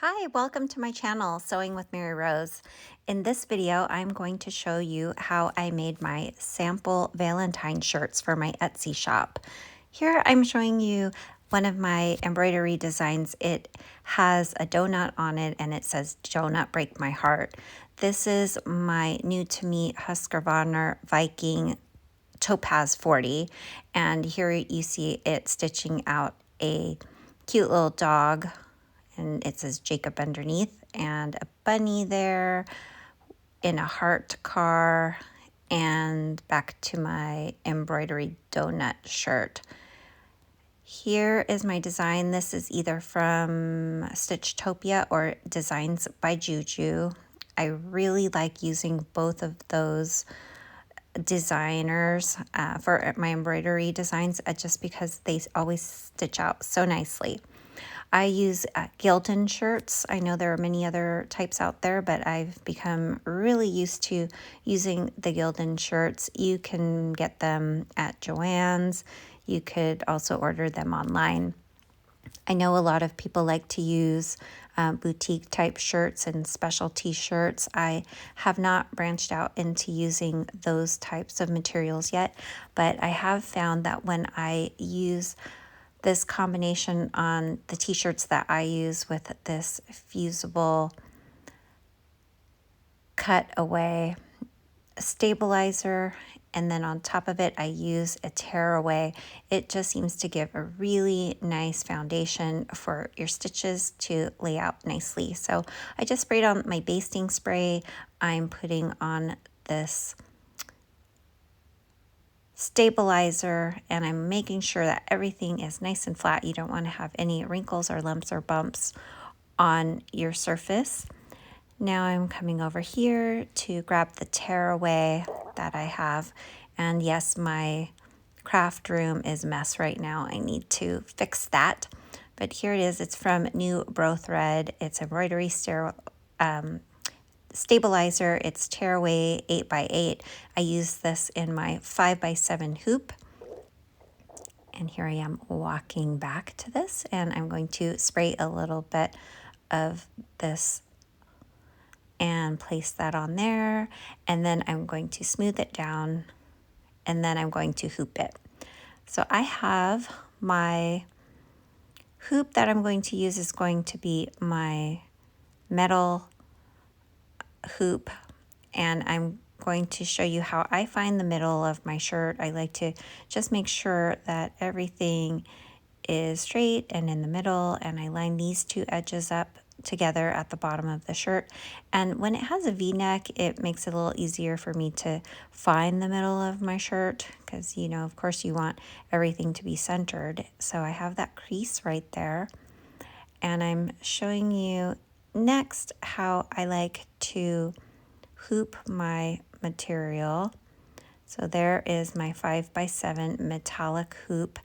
Hi, welcome to my channel, Sewing with Mary Rose. In this video, I'm going to show you how I made my sample Valentine shirts for my Etsy shop. Here I'm showing you one of my embroidery designs. It has a donut on it and it says, "Donut break my heart." This is my new to me Husqarvana Viking Topaz 40. And here you see it stitching out a cute little dog, and it says Jacob underneath, and a bunny there in a heart car, and back to my embroidery donut shirt. Here is my design. This is either from Stitchtopia or Designs by Juju. I really like using both of those designers for my embroidery designs just because they always stitch out so nicely. I use Gildan shirts. I know there are many other types out there, but I've become really used to using the Gildan shirts. You can get them at Joann's. You could also order them online. I know a lot of people like to use boutique type shirts and specialty shirts. I have not branched out into using those types of materials yet, but I have found that when I use this combination on the t-shirts that I use with this fusible cutaway stabilizer, and then on top of it I use a tearaway, it just seems to give a really nice foundation for your stitches to lay out nicely. So I just sprayed on my basting spray. I'm putting on this stabilizer and I'm making sure that everything is nice and flat. You don't want to have any wrinkles or lumps or bumps on your surface. Now I'm coming over here to grab the tearaway that I have, and yes, my craft room is a mess right now. I need to fix that, but here it is. It's from New Bro Thread. It's embroidery stabilizer. It's tearaway 8x8. I use this in my 5x7 hoop. And here I am walking back to this, and I'm going to spray a little bit of this and place that on there. And then I'm going to smooth it down, and then I'm going to hoop it. So I have my hoop that I'm going to use is going to be my metal hoop, and I'm going to show you how I find the middle of my shirt. I like to just make sure that everything is straight and in the middle, and I line these two edges up together at the bottom of the shirt. And when it has a V-neck, it makes it a little easier for me to find the middle of my shirt because, you know, of course you want everything to be centered. So I have that crease right there, and I'm showing you next how I like to hoop my material. So there is my 5x7 metallic hoop,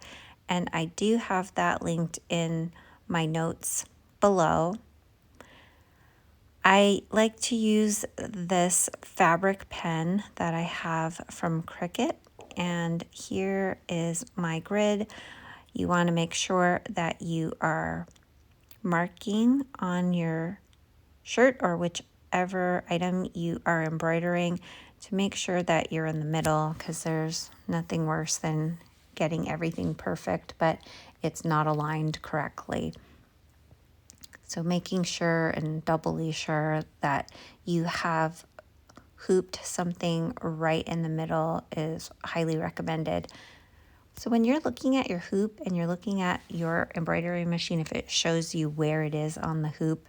and I do have that linked in my notes below. I like to use this fabric pen that I have from Cricut, and here is my grid. You want to make sure that you are marking on your shirt or whichever item you are embroidering to make sure that you're in the middle, because there's nothing worse than getting everything perfect but it's not aligned correctly. So making sure and doubly sure that you have hooped something right in the middle is highly recommended. So when you're looking at your hoop and you're looking at your embroidery machine, if it shows you where it is on the hoop,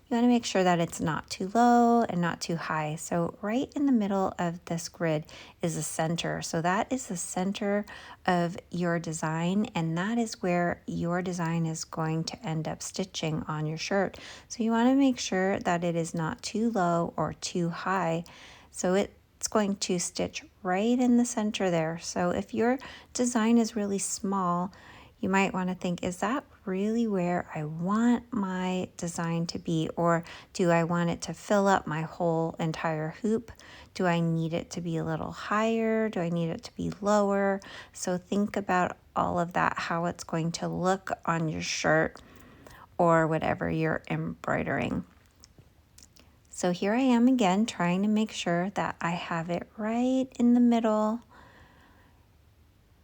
you want to make sure that it's not too low and not too high. So right in the middle of this grid is the center. So that is the center of your design, and that is where your design is going to end up stitching on your shirt. So you want to make sure that it is not too low or too high. So it's going to stitch right in the center there. So if your design is really small, you might want to think, is that really where I want my design to be? Or do I want it to fill up my whole entire hoop? Do I need it to be a little higher? Do I need it to be lower? So think about all of that, how it's going to look on your shirt. or whatever you're embroidering. So here I am again, trying to make sure that I have it right in the middle.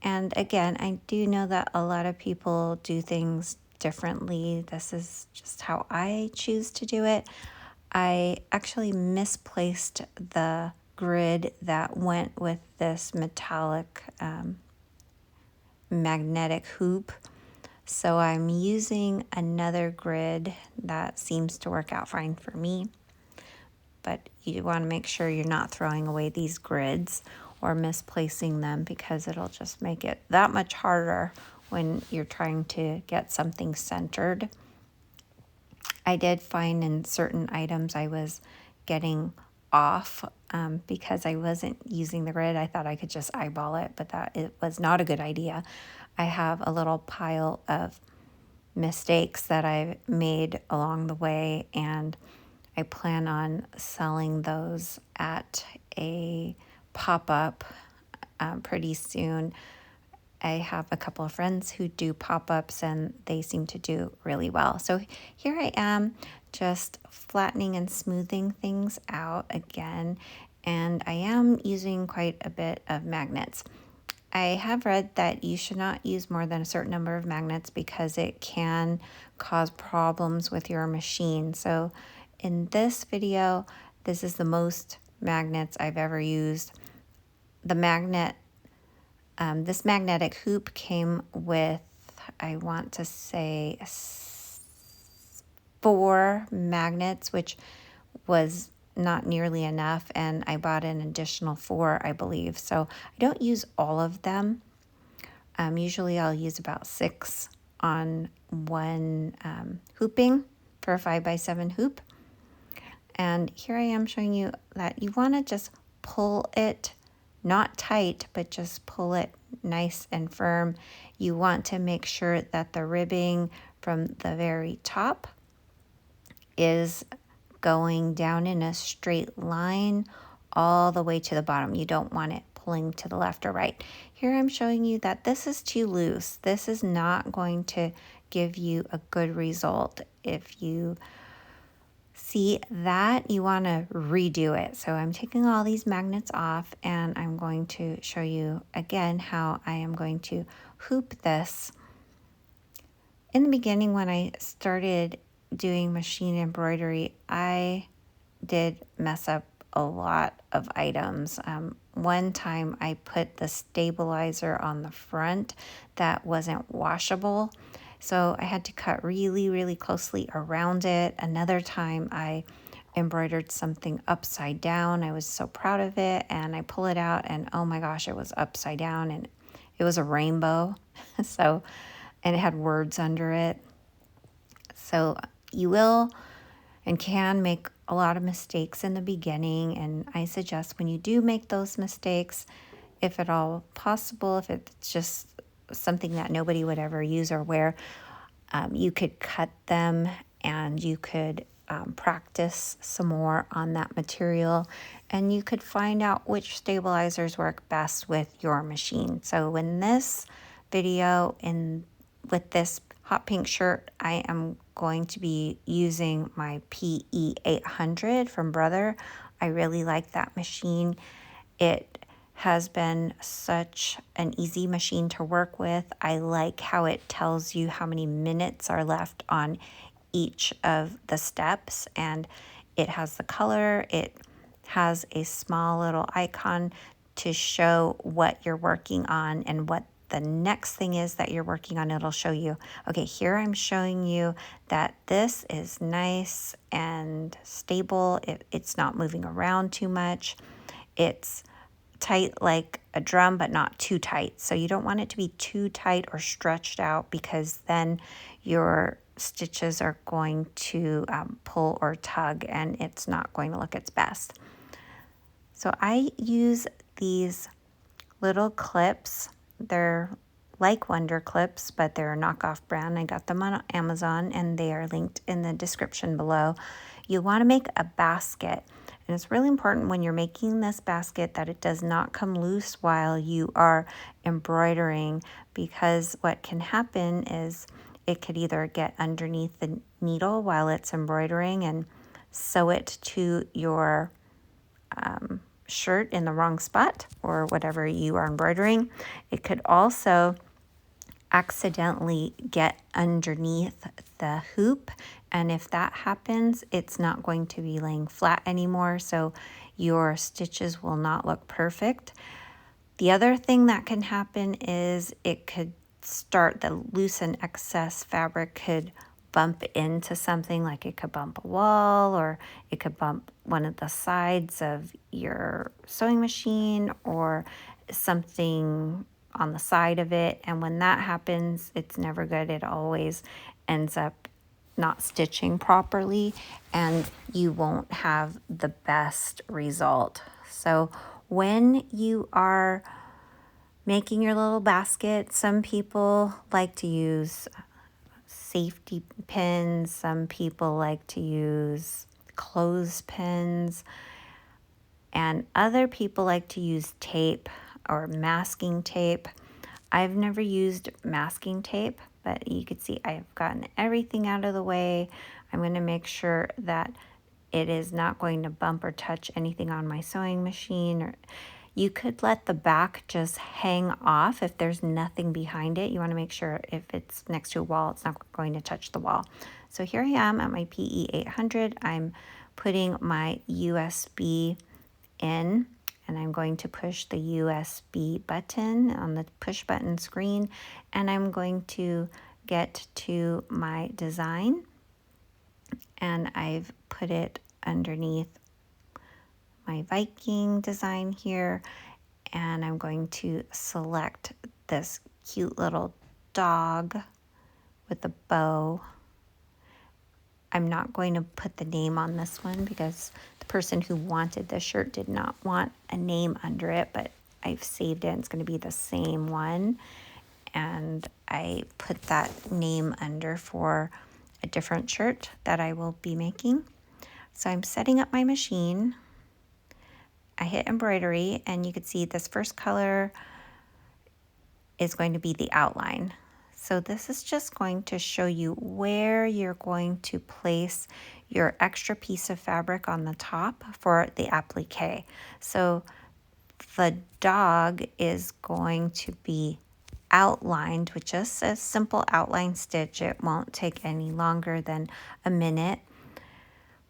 And again, I do know that a lot of people do things differently. This is just how I choose to do it. I actually misplaced the grid that went with this metallic magnetic hoop. So I'm using another grid that seems to work out fine for me. But you want to make sure you're not throwing away these grids or misplacing them, because it'll just make it that much harder when you're trying to get something centered. I did find in certain items I was getting off because I wasn't using the grid. I thought I could just eyeball it, but it was not a good idea. I have a little pile of mistakes that I've made along the way, and I plan on selling those at a pop-up pretty soon. I have a couple of friends who do pop-ups and they seem to do really well. So here I am just flattening and smoothing things out again, and I am using quite a bit of magnets. I have read that you should not use more than a certain number of magnets because it can cause problems with your machine. So in this video, this is the most magnets I've ever used. The magnet, this magnetic hoop came with, I want to say, 4 magnets, which was not nearly enough, and I bought an additional 4, I believe. So I don't use all of them. Usually I'll use about 6 on one hooping for a 5x7 hoop. And here I am showing you that you want to just pull it, not tight, but just pull it nice and firm. You want to make sure that the ribbing from the very top is going down in a straight line all the way to the bottom. You don't want it pulling to the left or right. Here I'm showing you that this is too loose. This is not going to give you a good result. If you see that, you want to redo it. So I'm taking all these magnets off, and I'm going to show you again how I am going to hoop this. In the beginning, when I started doing machine embroidery, I did mess up a lot of items. One time I put the stabilizer on the front that wasn't washable, so I had to cut really, really closely around it. Another time I embroidered something upside down. I was so proud of it, and I pull it out, and oh my gosh, it was upside down, and it was a rainbow. So, and it had words under it. So you will and can make a lot of mistakes in the beginning, and I suggest when you do make those mistakes, if at all possible, if it's just something that nobody would ever use or wear, you could cut them, and you could practice some more on that material, and you could find out which stabilizers work best with your machine. So in this video, with this hot pink shirt, I am going to be using my PE800 from Brother. I really like that machine. It has been such an easy machine to work with. I like how it tells you how many minutes are left on each of the steps, and it has the color. It has a small little icon to show what you're working on and what the next thing is that you're working on. It'll show you, okay, here I'm showing you that this is nice and stable. It's not moving around too much. It's tight like a drum, but not too tight. So you don't want it to be too tight or stretched out, because then your stitches are going to pull or tug, and it's not going to look its best. So I use these little clips. They're like Wonder Clips, but they're a knockoff brand. I got them on Amazon, and they are linked in the description below. You want to make a basket, and it's really important when you're making this basket that it does not come loose while you are embroidering, because what can happen is it could either get underneath the needle while it's embroidering and sew it to your shirt in the wrong spot or whatever you are embroidering. It could also accidentally get underneath the hoop, and if that happens, it's not going to be laying flat anymore, so your stitches will not look perfect. The other thing that can happen is it could start, the loose and excess fabric could bump into something, like it could bump a wall, or it could bump one of the sides of your sewing machine or something on the side of it. And when that happens, it's never good. It always ends up not stitching properly, and you won't have the best result. So when you are making your little basket, some people like to use safety pins, some people like to use clothespins, and other people like to use tape or masking tape. I've never used masking tape, but you can see I've gotten everything out of the way. I'm going to make sure that it is not going to bump or touch anything on my sewing machine. Or you could let the back just hang off if there's nothing behind it. You want to make sure if it's next to a wall, it's not going to touch the wall. So here I am at my PE800. I'm putting my USB in, and I'm going to push the USB button on the push button screen, and I'm going to get to my design, and I've put it underneath my Viking design here, and I'm going to select this cute little dog with a bow. I'm not going to put the name on this one because the person who wanted this shirt did not want a name under it, but I've saved it and it's going to be the same one. And I put that name under for a different shirt that I will be making. So I'm setting up my machine. I hit embroidery, and you can see this first color is going to be the outline. So this is just going to show you where you're going to place your extra piece of fabric on the top for the applique. So the dog is going to be outlined with just a simple outline stitch. It won't take any longer than a minute.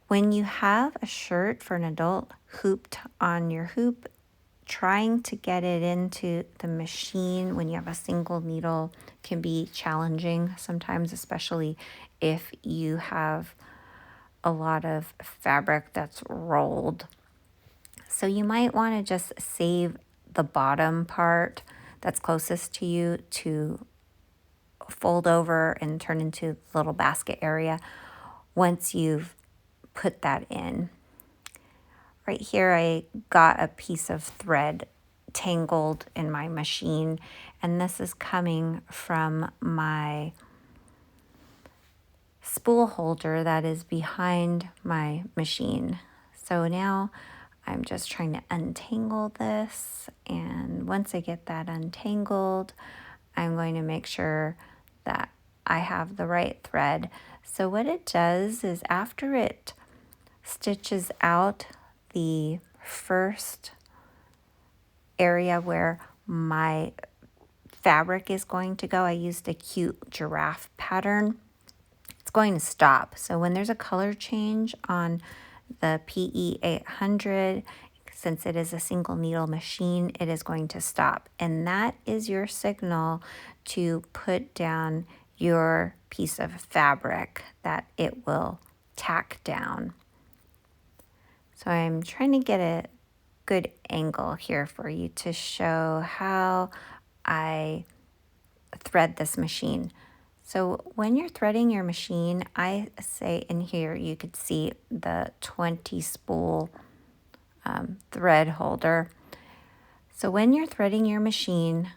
When you have a shirt for an adult hooped on your hoop, trying to get it into the machine when you have a single needle can be challenging sometimes, especially if you have a lot of fabric that's rolled. So you might want to just save the bottom part that's closest to you to fold over and turn into the little basket area once you've put that in. Right here, I got a piece of thread tangled in my machine, and this is coming from my spool holder that is behind my machine. So now I'm just trying to untangle this, and once I get that untangled, I'm going to make sure that I have the right thread. So what it does is after it stitches out the first area where my fabric is going to go, I used a cute giraffe pattern. It's going to stop. So when there's a color change on the PE800, since it is a single needle machine, it is going to stop. And that is your signal to put down your piece of fabric that it will tack down. So I'm trying to get a good angle here for you to show how I thread this machine. So when you're threading your machine, I say in here you could see the 20 spool thread holder. So when you're threading your machine,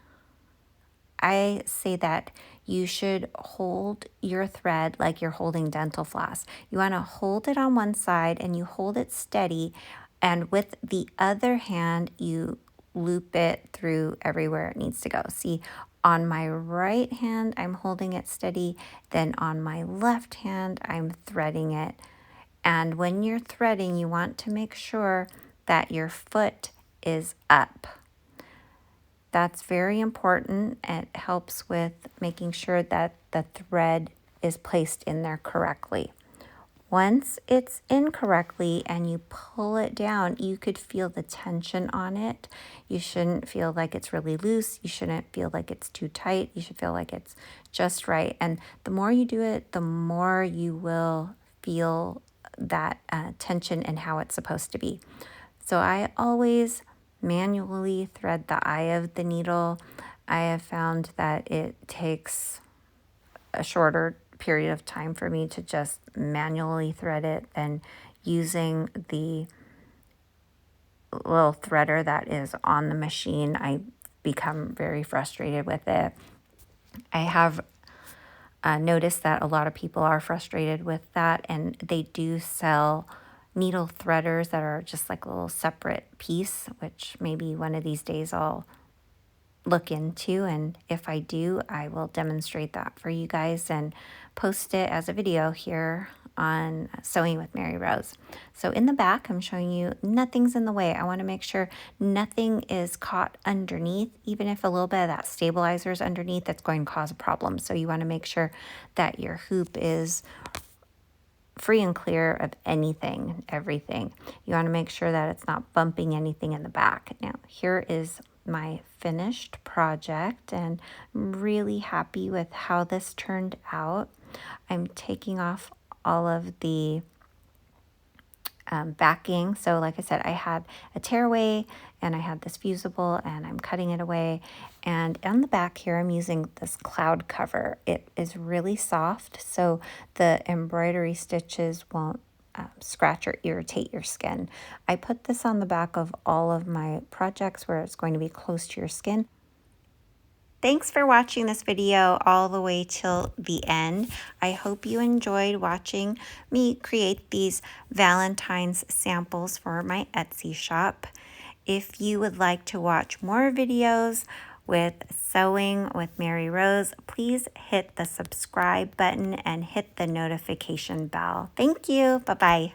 I say that you should hold your thread like you're holding dental floss. You want to hold it on one side and you hold it steady, and with the other hand you loop it through everywhere it needs to go. See, On my right hand, I'm holding it steady. Then on my left hand, I'm threading it. And when you're threading, you want to make sure that your foot is up. That's very important. It helps with making sure that the thread is placed in there correctly. Once it's in correctly and you pull it down, you could feel the tension on it. You shouldn't feel like it's really loose. You shouldn't feel like it's too tight. You should feel like it's just right. And the more you do it, the more you will feel that tension and how it's supposed to be. So I always manually thread the eye of the needle. I have found that it takes a shorter period of time for me to just manually thread it than using the little threader that is on the machine. I become very frustrated with it. I have noticed that a lot of people are frustrated with that, and they do sell needle threaders that are just like a little separate piece, which maybe one of these days I'll look into, and if I do, I will demonstrate that for you guys and post it as a video here on Sewing with Mary Rose. So in the back, I'm showing you nothing's in the way. I want to make sure nothing is caught underneath. Even if a little bit of that stabilizer is underneath, that's going to cause a problem. So you want to make sure that your hoop is free and clear of anything, everything. You want to make sure that it's not bumping anything in the back. Now, here is my finished project, and I'm really happy with how this turned out. I'm taking off all of the backing. So like I said, I had a tearaway and I had this fusible, and I'm cutting it away. And on the back here, I'm using this cloud cover. It is really soft, so the embroidery stitches won't scratch or irritate your skin. I put this on the back of all of my projects where it's going to be close to your skin. Thanks for watching this video all the way till the end. I hope you enjoyed watching me create these Valentine's samples for my Etsy shop. If you would like to watch more videos with Sewing with Mary Rose, please hit the subscribe button and hit the notification bell. Thank you. Bye-bye.